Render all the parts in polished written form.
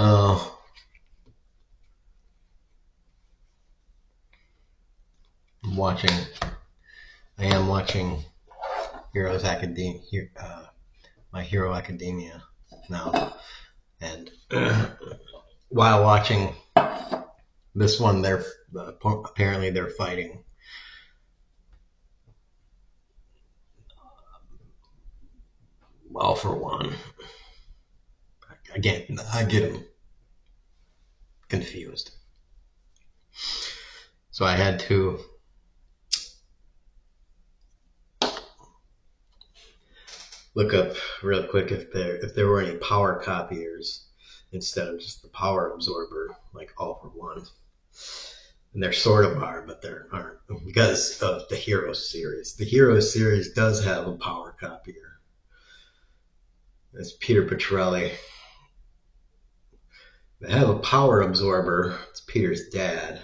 Oh, I'm watching. I am watching Heroes Academia, My Hero Academia now, and while watching this one, they're apparently they're fighting. Well, for one, again, I get them confused, so I had to look up real quick if there were any power copiers instead of just the power absorber, like All for One. And there sort of are, but there aren't because of the Heroes series. The Heroes series does have a power copier. It's Peter Petrelli. They have a power absorber. It's Peter's dad.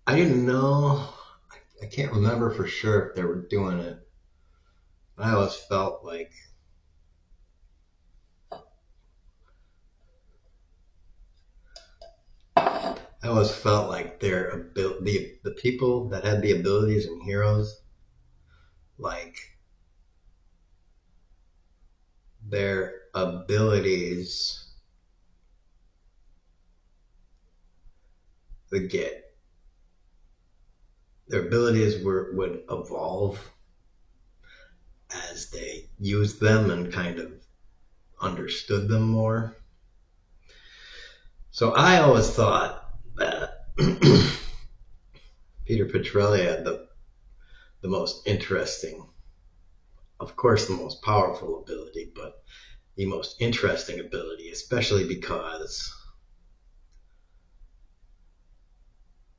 I didn't know. I can't remember for sure if they were doing it. I always felt like the people that had the abilities in Heroes, like their abilities would get their abilities would evolve as they used them and kind of understood them more. So I always thought that Peter Petrelli had the most interesting, of course, the most powerful ability, but the most interesting ability, especially because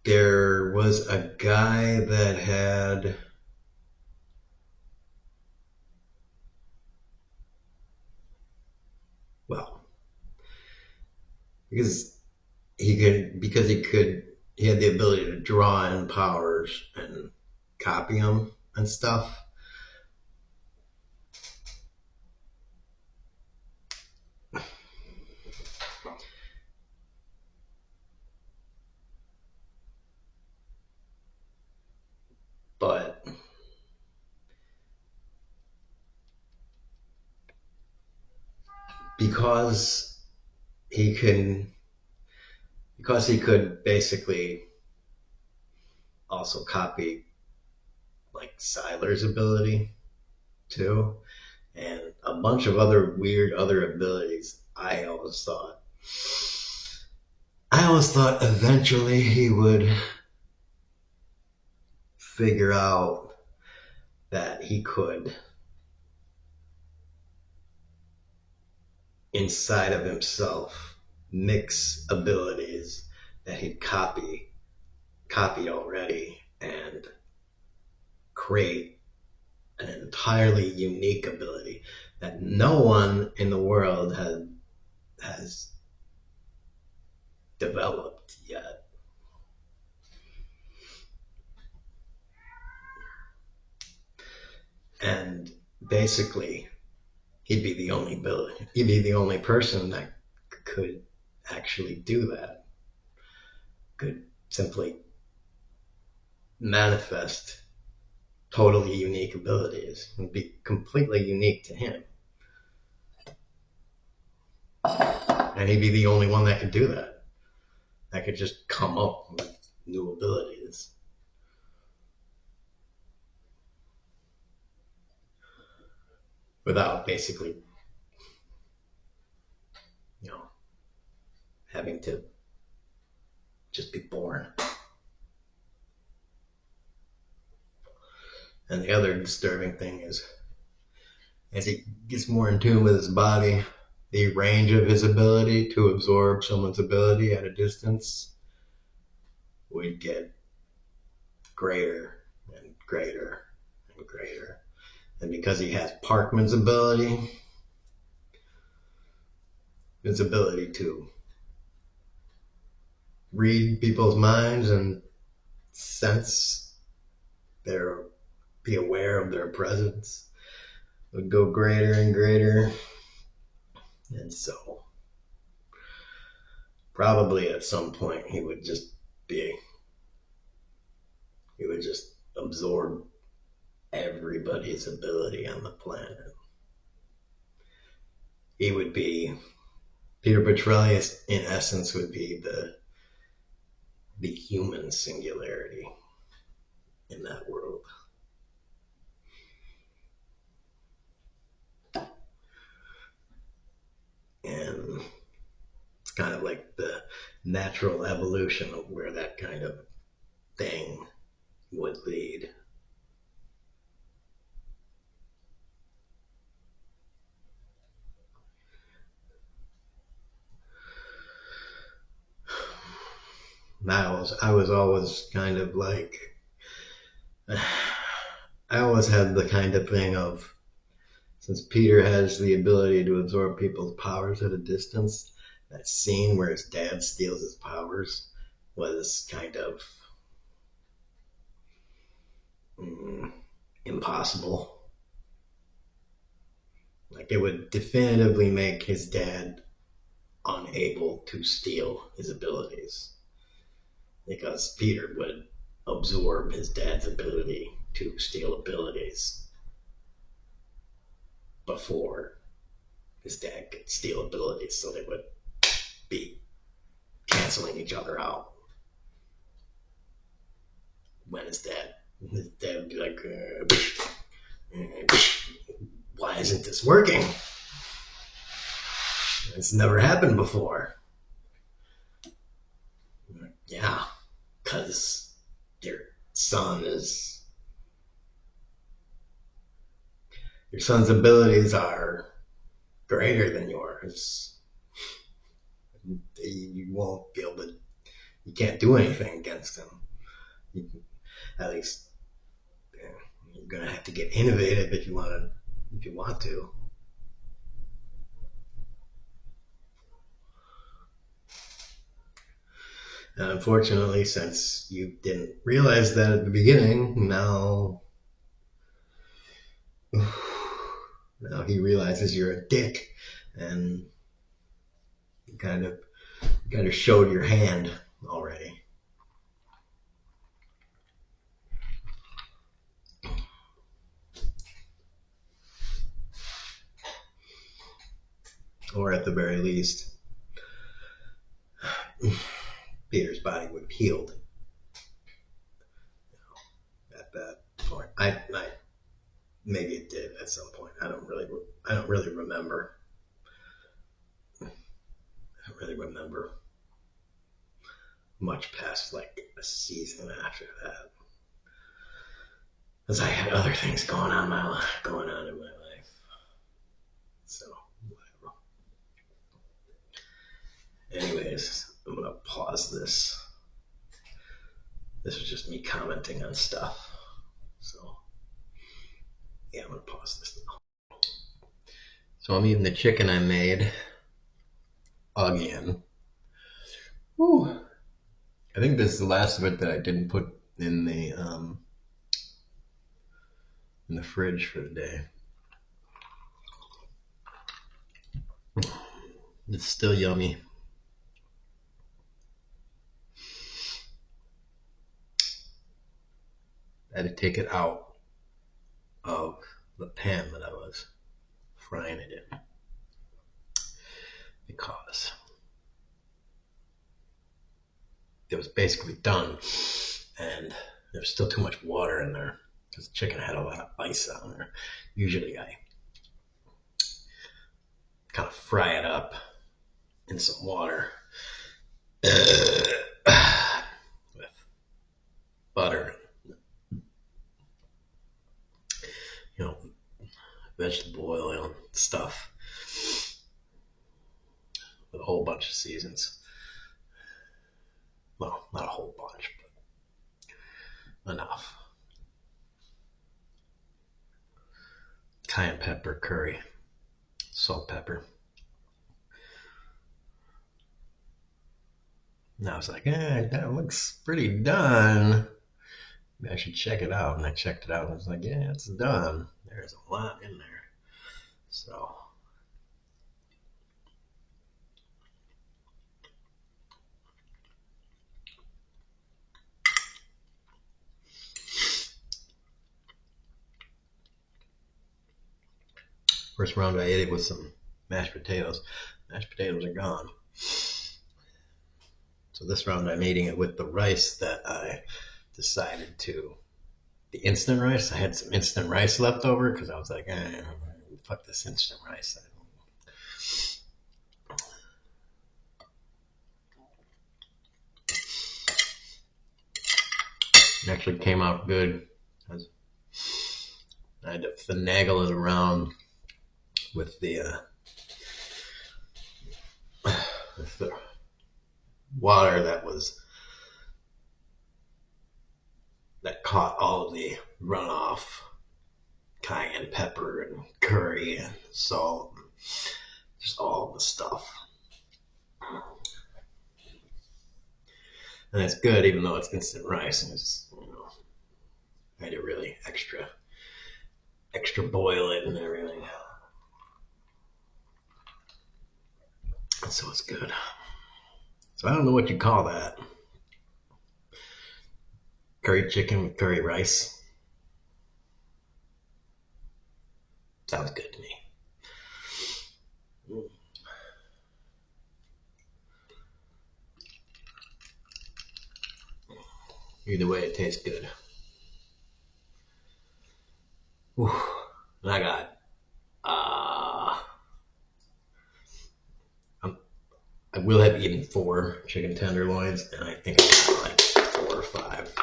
there was a guy that had, well, because he had the ability to draw in powers and copy them and stuff. But because he can because he could basically also copy like Siler's ability too, and a bunch of other weird other abilities. I always thought eventually he would figure out that he could inside of himself mix abilities that he'd copied already and create an entirely unique ability that no one in the world has developed yet. And basically, he'd be the only person that could actually do that. Could simply manifest totally unique abilities and be completely unique to him. And he'd be the only one that could do that. That could just come up with new abilities. Without basically, you know, having to just be born. And the other disturbing thing is, as he gets more in tune with his body, the range of his ability to absorb someone's ability at a distance would get greater and greater and greater. And because he has Parkman's ability, his ability to read people's minds and sense their, be aware of their presence would go greater and greater. And so probably at some point he would just absorb everybody's ability on the planet. He would be, Peter Petrelius in essence would be the human singularity in that world. And it's kind of like the natural evolution of where that kind of thing would lead. I was always kind of like, I always had the kind of thing of, since Peter has the ability to absorb people's powers at a distance, that scene where his dad steals his powers was kind of impossible. Like, it would definitively make his dad unable to steal his abilities, because Peter would absorb his dad's ability to steal abilities before his dad could steal abilities, so they would be canceling each other out. When his dad would be like, why isn't this working? It's never happened before. Yeah, because your son's abilities are greater than yours. You won't be able to, you can't do anything against him. At least you're gonna have to get innovative if you want to. And unfortunately, since you didn't realize that at the beginning, now he realizes you're a dick, and you kind of showed your hand already. Or at the very least, Peter's body would have healed at that point. I maybe it did at some point. I don't really remember. I don't really remember much past like a season after that, because I had other things going on in my life. So whatever. Anyways, I'm gonna pause this. This was just me commenting on stuff. So yeah, I'm gonna pause this now. So I'm eating the chicken I made again. Woo. I think this is the last of it that I didn't put in the fridge for the day. It's still yummy. I had to take it out of the pan that I was frying it in, because it was basically done and there was still too much water in there because the chicken had a lot of ice on there. Usually I kind of fry it up in some water with butter, vegetable oil and stuff, with a whole bunch of seasons. Well, not a whole bunch, but enough. Cayenne pepper, curry, salt, pepper. And I was like, that looks pretty done. Maybe I should check it out. And I checked it out and I was like, yeah, it's done. There's a lot in there. So, first round I ate it with some mashed potatoes. Mashed potatoes are gone. So this round I'm eating it with the rice that I decided to. The instant rice. I had some instant rice left over because I was like, fuck this instant rice. It actually came out good. I had to finagle it around with the water that caught all of the runoff cayenne pepper and curry and salt, and just all the stuff. And it's good, even though it's instant rice. And I had to really extra boil it and everything. So it's good. So I don't know what you call that. Curry chicken with curry rice. Sounds good to me. Either way, it tastes good. Whew. And I got, I will have eaten 4 chicken tenderloins, and I think I got like 4 or 5.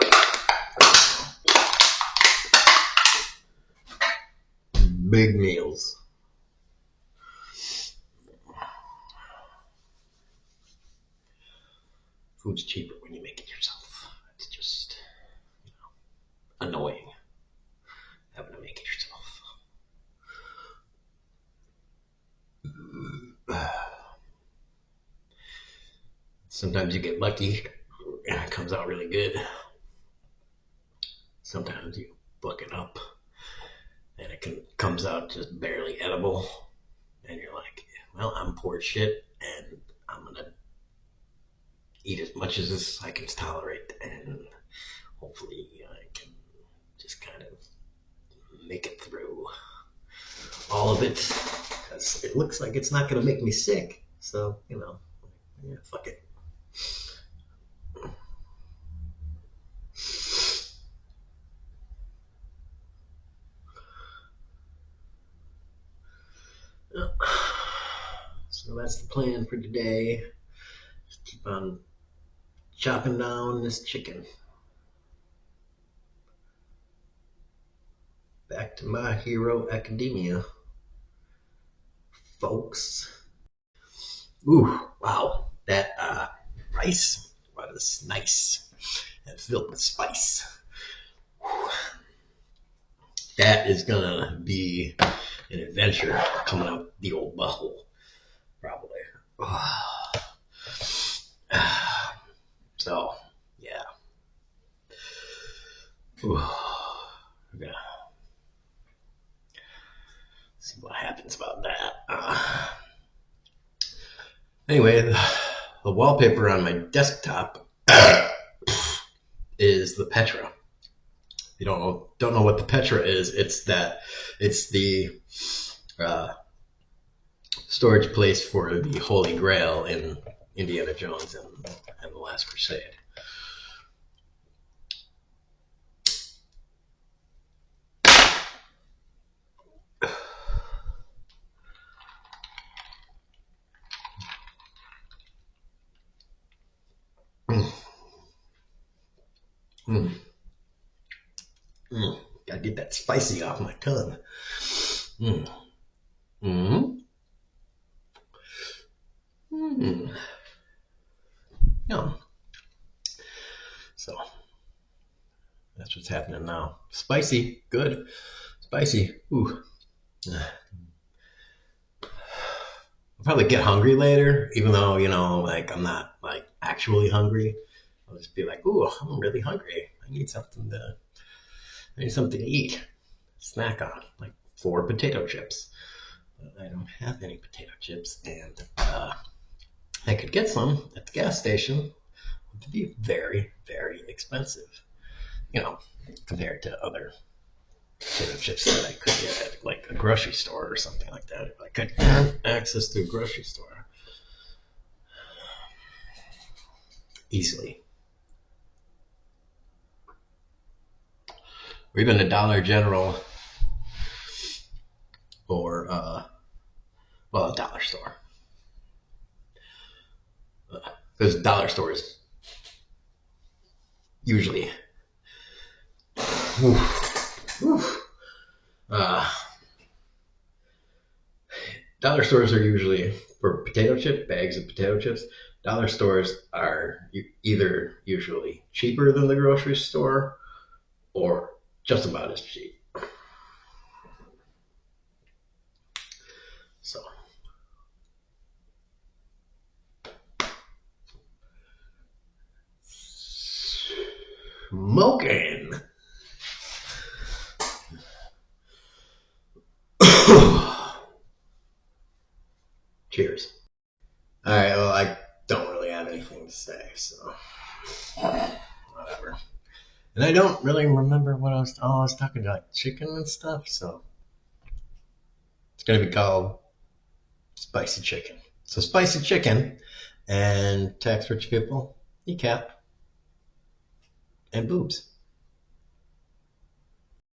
Big meals. Food's cheaper when you make it yourself. It's just annoying having to make it yourself. Sometimes you get lucky and it comes out really good. Sometimes you fuck it up and it comes out just barely edible. And you're like, well, I'm poor shit and I'm going to eat as much as I can tolerate, and hopefully I can just kind of make it through all of it, because it looks like it's not going to make me sick. So, yeah, fuck it. So that's the plan for today. Just keep on chopping down this chicken. Back to My Hero Academia, folks. Ooh, wow. That rice was nice and filled with spice. Whew. That is gonna be an adventure coming out the old butthole, probably. So, yeah. Yeah. See what happens about that. Anyway, the wallpaper on my desktop is the Petra. If you don't know what the Petra is, it's the storage place for the Holy Grail in Indiana Jones and the Last Crusade. Mm. Gotta get that spicy off my tongue. Mm. Mm. Mm. Yum. So that's what's happening now. Spicy, good. Spicy. Ooh. I'll probably get hungry later, even though, like I'm not like actually hungry, I'll just be like, "Ooh, I'm really hungry. I need something to eat, snack on, like 4 potato chips." But I don't have any potato chips, and I could get some at the gas station. It would be very, very expensive, you know, compared to other potato chips that I could get at like a grocery store or something like that. If I could have access to a grocery store easily, or even a Dollar General, or a dollar store, because dollar stores usually, oof, oof, uh, dollar stores are usually for bags of potato chips. Dollar stores are either usually cheaper than the grocery store or just about as cheap. So, smoking. Cheers. All right. Well, I don't really have anything to say, so whatever. And I don't really remember what I was. Oh, I was talking about like chicken and stuff. So it's gonna be called spicy chicken. So spicy chicken and tax rich people, kneecap, and boobs.